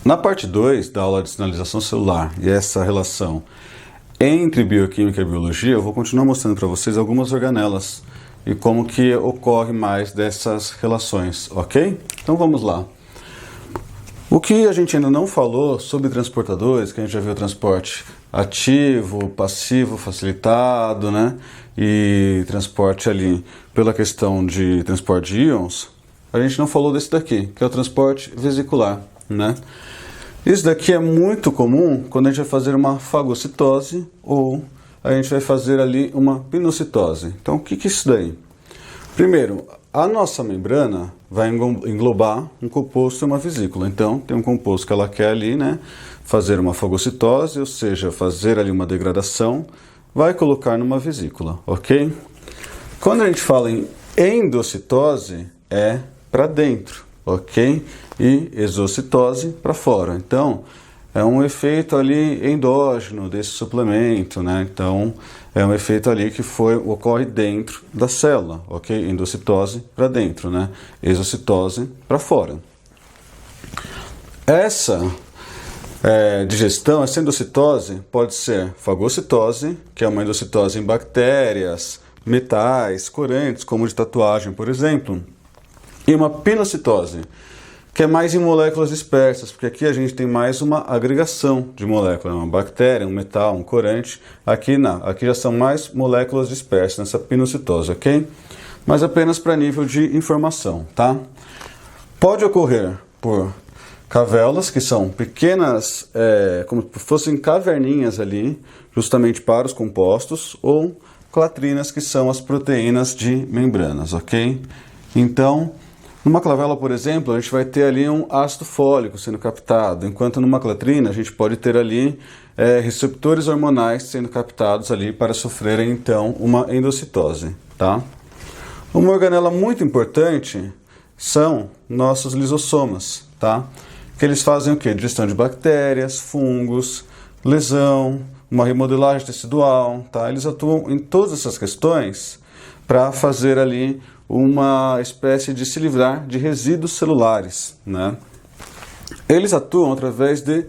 Na parte 2 da aula de sinalização celular e essa relação entre bioquímica e biologia, eu vou continuar mostrando para vocês algumas organelas e como que ocorre mais dessas relações, ok? Então vamos lá. O que a gente ainda não falou sobre transportadores, que a gente já viu o transporte ativo, passivo, facilitado, né? E transporte ali pela questão de transporte de íons, a gente não falou desse daqui, que é o transporte vesicular, né? Isso daqui é muito comum quando a gente vai fazer uma fagocitose ou a gente vai fazer ali uma pinocitose. Então, o que é isso daí? Primeiro, a nossa membrana vai englobar um composto e uma vesícula. Então, tem um composto que ela quer ali, né, fazer uma fagocitose, ou seja, fazer ali uma degradação, vai colocar numa vesícula, ok? Quando a gente fala em endocitose, é para dentro, ok? E exocitose para fora. Então, é um efeito ali endógeno desse suplemento, né? Então, é um efeito ali que ocorre dentro da célula, ok? Endocitose para dentro, né? Exocitose para fora. Essa digestão, essa endocitose pode ser fagocitose, que é uma endocitose em bactérias, metais, corantes, como de tatuagem, por exemplo, e uma pinocitose, que é mais em moléculas dispersas, porque aqui a gente tem mais uma agregação de moléculas, uma bactéria, um metal, um corante. Aqui não, aqui já são mais moléculas dispersas nessa pinocitose, ok? Mas apenas para nível de informação, tá? Pode ocorrer por cavéolas, que são pequenas, como se fossem caverninhas ali, justamente para os compostos, ou clatrinas, que são as proteínas de membranas, ok? Então, numa clavela, por exemplo, a gente vai ter ali um ácido fólico sendo captado, enquanto numa clatrina a gente pode ter ali receptores hormonais sendo captados ali para sofrerem então uma endocitose, tá? Uma organela muito importante são nossos lisossomas, tá? Que eles fazem o quê? Digestão de bactérias, fungos, lesão, uma remodelagem tecidual, tá? Eles atuam em todas essas questões para fazer ali uma espécie de se livrar de resíduos celulares, né? Eles atuam através de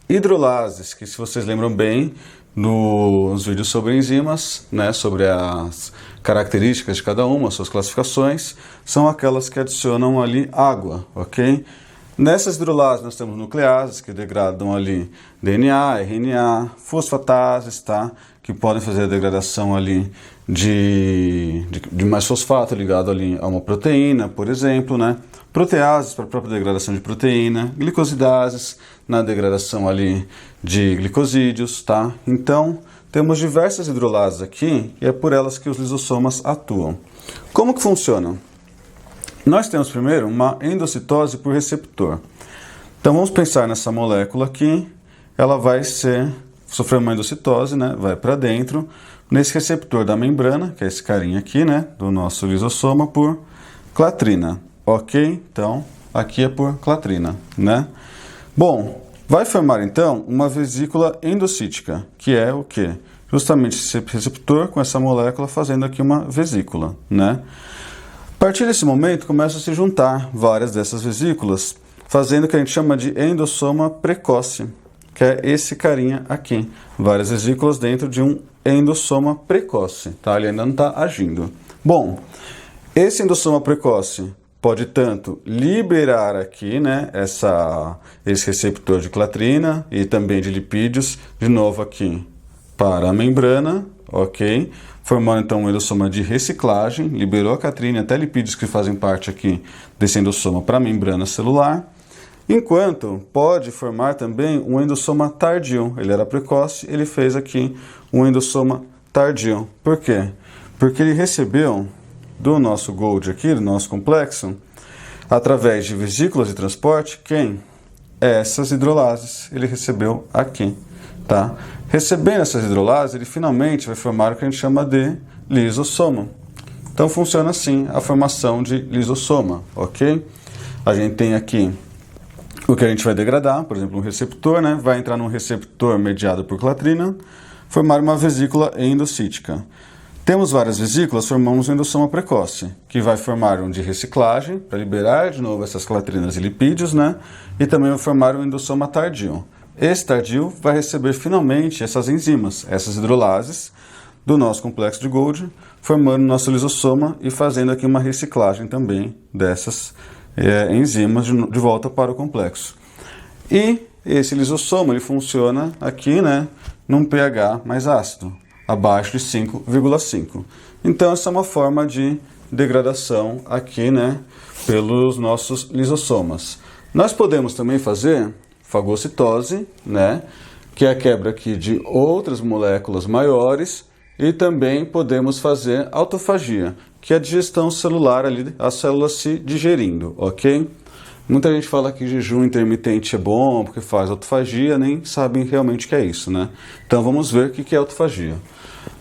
hidrolases, que, se vocês lembram bem, nos vídeos sobre enzimas, né, sobre as características de cada uma, suas classificações, são aquelas que adicionam ali água, ok? Nessas hidrolases nós temos nucleases, que degradam ali DNA, RNA, fosfatases, tá? Que podem fazer a degradação ali de mais fosfato ligado ali a uma proteína, por exemplo, né? Proteases para a própria degradação de proteína, glicosidases na degradação ali de glicosídeos, tá? Então, temos diversas hidrolases aqui e é por elas que os lisossomas atuam. Como que funciona? Nós temos primeiro uma endocitose por receptor. Então vamos pensar nessa molécula aqui, ela vai sofrer uma endocitose, né? Vai para dentro, nesse receptor da membrana, que é esse carinha aqui, né? Do nosso lisossoma, por clatrina, ok? Então aqui é por clatrina, né? Bom, vai formar então uma vesícula endocítica, que é o quê? Justamente esse receptor com essa molécula fazendo aqui uma vesícula, né? A partir desse momento, começam a se juntar várias dessas vesículas, fazendo o que a gente chama de endossoma precoce, que é esse carinha aqui. Várias vesículas dentro de um endossoma precoce, tá? Ele ainda não está agindo. Bom, esse endossoma precoce pode tanto liberar aqui, né, esse receptor de clatrina e também de lipídios, de novo aqui para a membrana, ok? Formando então um endossoma de reciclagem, liberou a clatrina até lipídios que fazem parte aqui desse endossoma para a membrana celular, enquanto pode formar também um endossoma tardio. Ele era precoce, ele fez aqui um endossoma tardio. Por quê? Porque ele recebeu do nosso Golgi aqui, do nosso complexo, através de vesículas de transporte, quem? Essas hidrolases, ele recebeu aqui, tá? Recebendo essas hidrolases, ele finalmente vai formar o que a gente chama de lisossoma. Então funciona assim a formação de lisossoma, ok? A gente tem aqui o que a gente vai degradar, por exemplo, um receptor, né? Vai entrar num receptor mediado por clatrina, formar uma vesícula endocítica. Temos várias vesículas, formamos um endossoma precoce, que vai formar um de reciclagem, para liberar de novo essas clatrinas e lipídios, né? E também vai formar um endossoma tardio. Esse tardio vai receber finalmente essas enzimas, essas hidrolases, do nosso complexo de Golgi, formando nosso lisossoma e fazendo aqui uma reciclagem também dessas enzimas de volta para o complexo. E esse lisossoma ele funciona aqui, né, num pH mais ácido, abaixo de 5,5. Então essa é uma forma de degradação aqui, né, pelos nossos lisossomas. Nós podemos também fazer fagocitose, né, que é a quebra aqui de outras moléculas maiores, e também podemos fazer autofagia, que é a digestão celular ali, as células se digerindo, ok? Muita gente fala que jejum intermitente é bom, porque faz autofagia, nem sabem realmente o que é isso, né? Então vamos ver o que é autofagia.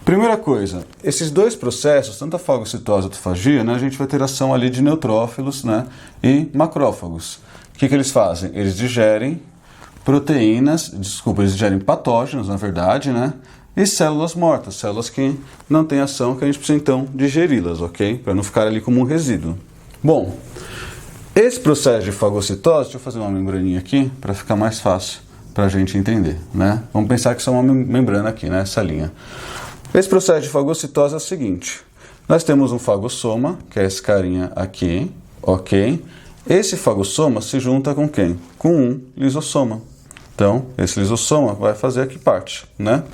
Primeira coisa, esses dois processos, tanto a fagocitose e a autofagia, né, a gente vai ter ação ali de neutrófilos, né, e macrófagos. O que eles fazem? Eles digerem proteínas, eles digerem patógenos, na verdade, né? E células mortas, células que não têm ação, que a gente precisa então digeri-las, ok? Para não ficar ali como um resíduo. Bom, esse processo de fagocitose, deixa eu fazer uma membraninha aqui para ficar mais fácil para a gente entender, né? Vamos pensar que isso é uma membrana aqui, né? Essa linha. Esse processo de fagocitose é o seguinte: nós temos um fagossoma, que é esse carinha aqui, ok? Esse fagossoma se junta com quem? Com um lisossoma. Então, esse lisossoma vai fazer aqui parte, né?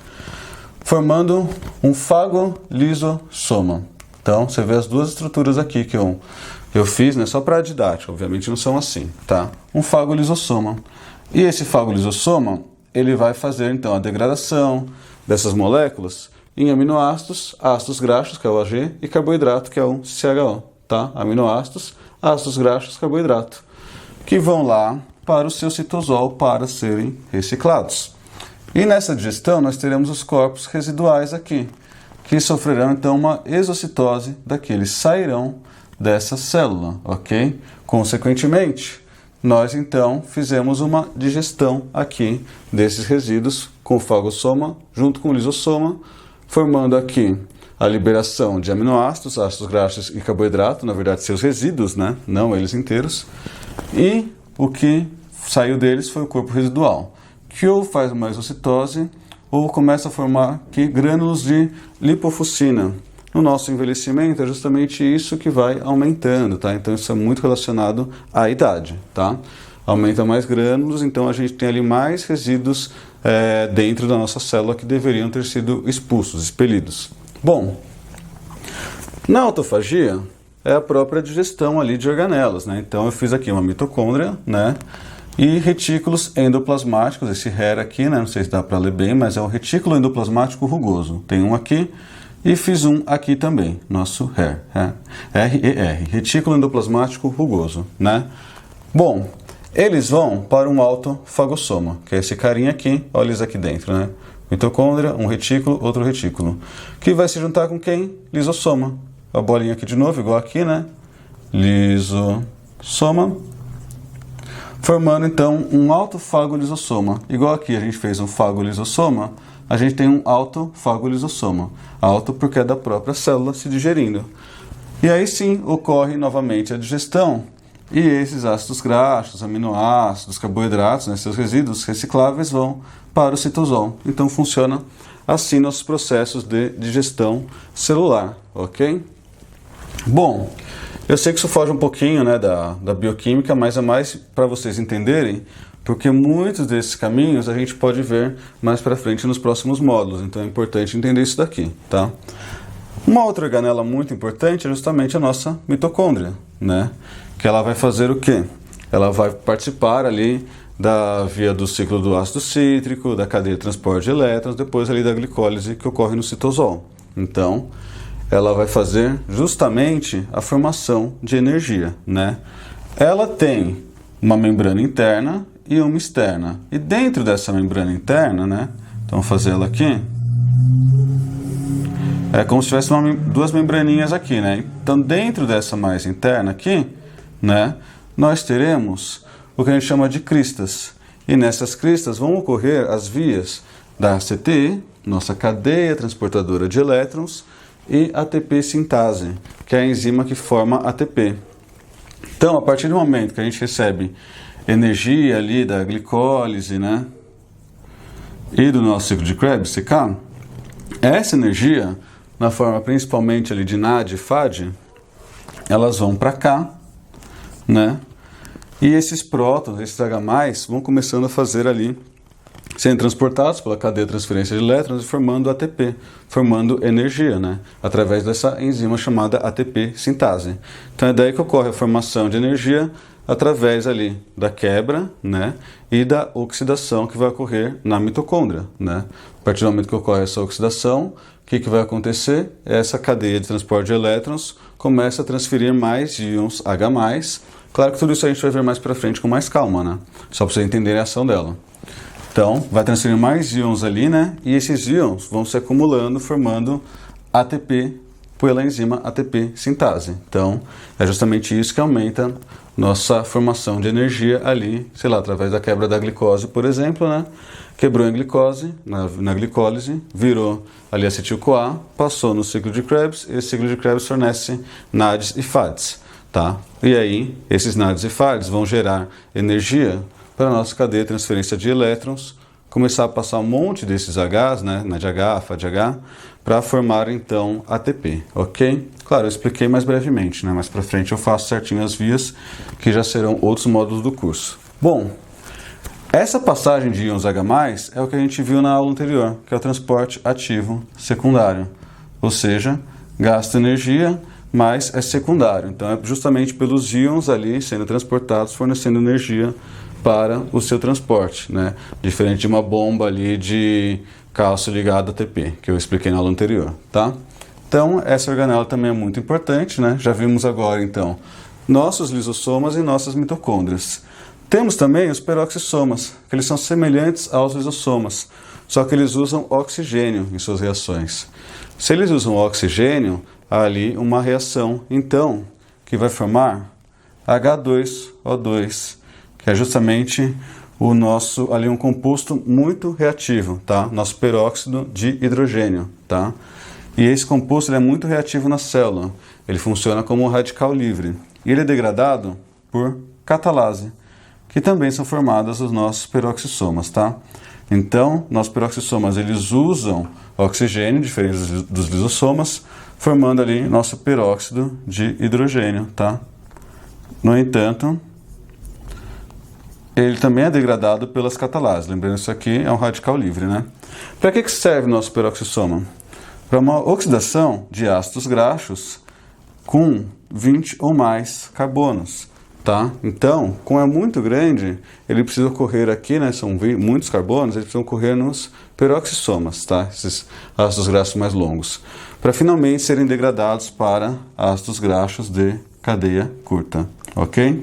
Formando um fagolisossoma. Então, você vê as duas estruturas aqui que eu fiz, né, só para didática, obviamente não são assim, tá? Um fagolisossoma. E esse fagolisossoma, ele vai fazer, então, a degradação dessas moléculas em aminoácidos, ácidos graxos, que é o AG, e carboidrato, que é o CHO, tá? Aminoácidos, ácidos graxos, carboidrato, que vão lá para o seu citosol para serem reciclados. E nessa digestão nós teremos os corpos residuais aqui, que sofrerão então uma exocitose daqui, eles sairão dessa célula, ok? Consequentemente, nós então fizemos uma digestão aqui desses resíduos com o fagossoma junto com o lisossoma, formando aqui a liberação de aminoácidos, ácidos graxos e carboidrato, na verdade seus resíduos, né? Não eles inteiros, e o que saiu deles foi o corpo residual, que ou faz uma exocitose ou começa a formar aqui grânulos de lipofuscina. No nosso envelhecimento é justamente isso que vai aumentando, tá? Então isso é muito relacionado à idade, tá? Aumenta mais grânulos, então a gente tem ali mais resíduos dentro da nossa célula que deveriam ter sido expulsos, expelidos. Bom, na autofagia é a própria digestão ali de organelas, né? Então eu fiz aqui uma mitocôndria, né? E retículos endoplasmáticos, esse HER aqui, né? Não sei se dá para ler bem, mas é o retículo endoplasmático rugoso. Tem um aqui e fiz um aqui também, nosso HER, RER, retículo endoplasmático rugoso, né? Bom, eles vão para um autofagossoma, que é esse carinha aqui, olha eles aqui dentro, né? Mitocôndria, um retículo, outro retículo, que vai se juntar com quem? Lisossoma. A bolinha aqui de novo, igual aqui, né? Lisossoma. Formando então um autofagolisossoma. Igual aqui a gente fez um fagolisossoma, a gente tem um autofagolisossoma. Auto porque é da própria célula se digerindo. E aí sim ocorre novamente a digestão e esses ácidos graxos, aminoácidos, carboidratos, né, seus resíduos recicláveis vão para o citosol. Então funciona assim nossos processos de digestão celular, ok? Bom, eu sei que isso foge um pouquinho, né, da bioquímica, mas é mais para vocês entenderem, porque muitos desses caminhos a gente pode ver mais para frente nos próximos módulos, então é importante entender isso daqui, tá? Uma outra organela muito importante é justamente a nossa mitocôndria, né? Que ela vai fazer o quê? Ela vai participar ali da via do ciclo do ácido cítrico, da cadeia de transporte de elétrons, depois ali da glicólise que ocorre no citosol. Então, ela vai fazer justamente a formação de energia, né? Ela tem uma membrana interna e uma externa. E dentro dessa membrana interna, né? Então, vou fazer ela aqui. É como se tivesse duas membraninhas aqui, né? Então, dentro dessa mais interna aqui, né? Nós teremos o que a gente chama de cristas. E nessas cristas vão ocorrer as vias da CTE, nossa cadeia transportadora de elétrons, e ATP sintase, que é a enzima que forma ATP. Então, a partir do momento que a gente recebe energia ali da glicólise, né, e do nosso ciclo de Krebs, CK, essa energia, na forma principalmente ali de NAD e FAD, elas vão para cá, né, e esses prótons, esses H+, vão começando a fazer ali, sendo transportados pela cadeia de transferência de elétrons e formando ATP, formando energia, né? Através dessa enzima chamada ATP sintase. Então é daí que ocorre a formação de energia através ali da quebra, né? E da oxidação que vai ocorrer na mitocôndria, né? A partir do momento que ocorre essa oxidação, o que vai acontecer? Essa cadeia de transporte de elétrons começa a transferir mais íons H+. Claro que tudo isso a gente vai ver mais para frente com mais calma, né? Só para vocês entenderem a ação dela. Então, vai transferir mais íons ali, né? E esses íons vão se acumulando, formando ATP pela enzima ATP sintase. Então, é justamente isso que aumenta nossa formação de energia ali, sei lá, através da quebra da glicose, por exemplo, né? Quebrou em glicose, na glicólise, virou ali acetil-CoA, passou no ciclo de Krebs, e esse ciclo de Krebs fornece NADs e FADs, tá? E aí, esses NADs e FADs vão gerar energia para a nossa cadeia de transferência de elétrons, começar a passar um monte desses Hs, né, NADH, FADH, para formar então ATP, ok? Claro, eu expliquei mais brevemente, né, mais para frente eu faço certinho as vias, que já serão outros módulos do curso. Bom, essa passagem de íons H+, é o que a gente viu na aula anterior, que é o transporte ativo secundário, ou seja, gasta energia, mas é secundário, então é justamente pelos íons ali sendo transportados, fornecendo energia para o seu transporte, né? Diferente de uma bomba ali de cálcio ligado a ATP, que eu expliquei na aula anterior, tá? Então, essa organela também é muito importante, né? Já vimos agora, então, nossos lisossomas e nossas mitocôndrias. Temos também os peroxissomas, que eles são semelhantes aos lisossomas, só que eles usam oxigênio em suas reações. Se eles usam oxigênio, há ali uma reação, então, que vai formar H2O2, que é justamente o nosso, ali um composto muito reativo, tá? Nosso peróxido de hidrogênio, tá? E esse composto ele é muito reativo na célula, ele funciona como um radical livre. E ele é degradado por catalase, que também são formadas os nossos peroxissomas, tá? Então, nossos peroxissomas, eles usam oxigênio, diferente dos lisossomas, formando ali nosso peróxido de hidrogênio, tá? No entanto, ele também é degradado pelas catalases. Lembrando, isso aqui é um radical livre, né? Para que serve o nosso peroxissoma? Para uma oxidação de ácidos graxos com 20 ou mais carbonos, tá? Então, como é muito grande, ele precisa ocorrer aqui, né? São muitos carbonos, eles precisam ocorrer nos peroxissomas, tá? Esses ácidos graxos mais longos, para finalmente serem degradados para ácidos graxos de cadeia curta, ok?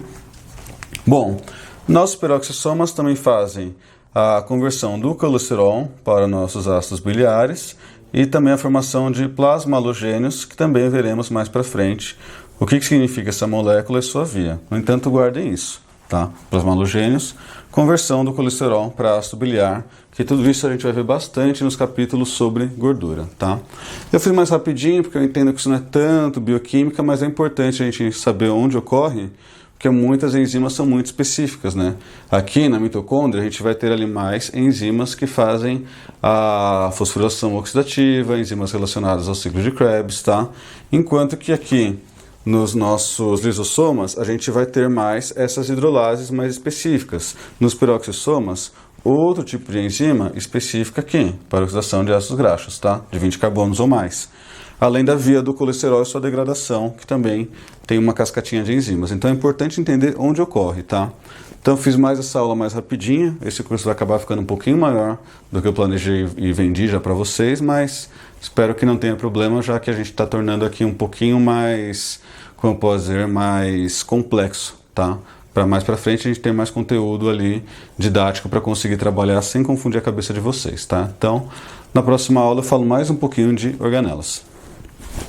Bom, nossos peroxissomas também fazem a conversão do colesterol para nossos ácidos biliares e também a formação de plasmalogênios, que também veremos mais para frente o que significa essa molécula e sua via. No entanto, guardem isso, tá? Plasmalogênios, conversão do colesterol para ácido biliar, que tudo isso a gente vai ver bastante nos capítulos sobre gordura, tá? Eu fiz mais rapidinho porque eu entendo que isso não é tanto bioquímica, mas é importante a gente saber onde ocorre, porque muitas enzimas são muito específicas, né? Aqui na mitocôndria a gente vai ter ali mais enzimas que fazem a fosforilação oxidativa, enzimas relacionadas ao ciclo de Krebs, tá? Enquanto que aqui nos nossos lisossomas a gente vai ter mais essas hidrolases mais específicas. Nos peroxissomas, outro tipo de enzima específica aqui, para oxidação de ácidos graxos, tá? De 20 carbonos ou mais. Além da via do colesterol e sua degradação, que também tem uma cascatinha de enzimas. Então é importante entender onde ocorre, tá? Então fiz mais essa aula mais rapidinha, esse curso vai acabar ficando um pouquinho maior do que eu planejei e vendi já para vocês, mas espero que não tenha problema, já que a gente está tornando aqui um pouquinho mais, como eu posso dizer, mais complexo, tá? Para mais para frente a gente ter mais conteúdo ali didático para conseguir trabalhar sem confundir a cabeça de vocês, tá? Então, na próxima aula eu falo mais um pouquinho de organelas.